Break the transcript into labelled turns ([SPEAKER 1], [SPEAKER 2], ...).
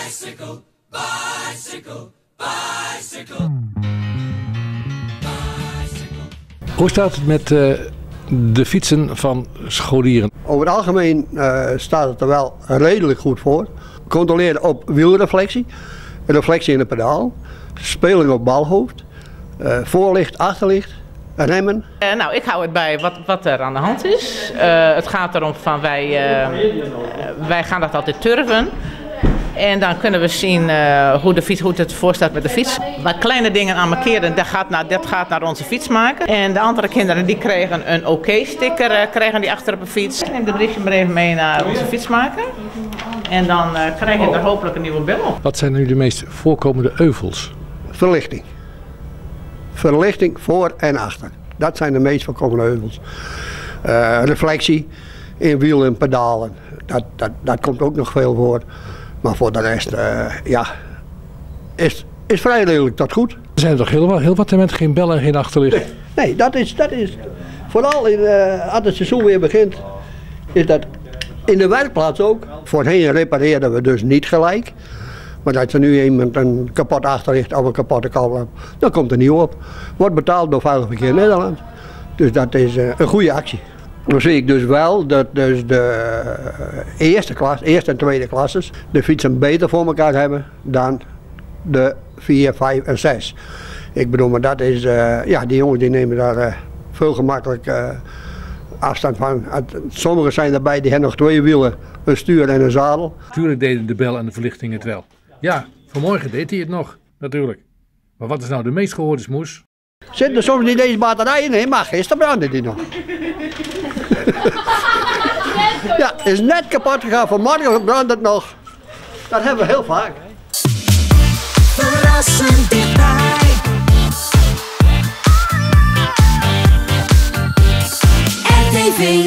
[SPEAKER 1] Bicycle, bicycle, bicycle.
[SPEAKER 2] Hoe staat het met de fietsen van scholieren?
[SPEAKER 3] Over het algemeen staat het er wel redelijk goed voor. Controleren op wielreflectie, reflectie in het pedaal, speling op balhoofd, voorlicht, achterlicht, remmen.
[SPEAKER 4] Nou, ik hou het bij wat er aan de hand is. Het gaat erom van wij gaan dat altijd turven. En dan kunnen we zien hoe het ervoor staat met de fiets. Waar kleine dingen aan markeren, dat gaat naar onze fietsmaker. En de andere kinderen die kregen een oké-sticker die achter op de fiets. Ik neem de berichtje maar even mee naar onze fietsmaker. En dan krijg je er hopelijk een nieuwe bel op.
[SPEAKER 2] Wat zijn nu de meest voorkomende euvels?
[SPEAKER 3] Verlichting. Verlichting voor en achter. Dat zijn de meest voorkomende heuvels. Reflectie in wiel en pedalen. Dat komt ook nog veel voor. Maar voor de rest, is vrij redelijk tot goed.
[SPEAKER 2] Er zijn toch heel wat met geen bel en geen achterlicht?
[SPEAKER 3] Nee, dat is vooral als het seizoen weer begint, is dat in de werkplaats ook. Voorheen repareerden we dus niet gelijk. Maar als er nu iemand een kapot achterlicht of een kapotte kabel hebt, dan komt er nieuw op. Wordt betaald door Veilig Verkeer Nederland. Dus dat is een goede actie. Dan zie ik dus wel dat dus de eerste en tweede klasses de fietsen beter voor elkaar hebben dan de 4, 5 en 6. Ik bedoel, maar dat is, die jongens die nemen daar veel gemakkelijk afstand van. Sommigen zijn erbij, die hebben nog 2 wielen, een stuur en een zadel.
[SPEAKER 2] Natuurlijk deden de bel en de verlichting het wel. Ja, vanmorgen deed hij het nog, natuurlijk. Maar wat is nou de meest gehoorde smoes?
[SPEAKER 3] Zit er soms niet deze batterijen in, maar gisteren brandde die nog. Ja, is net kapot gegaan, vanmorgen brandt het nog. Dat hebben we heel vaak.
[SPEAKER 1] Verrassend dichtbij. RTV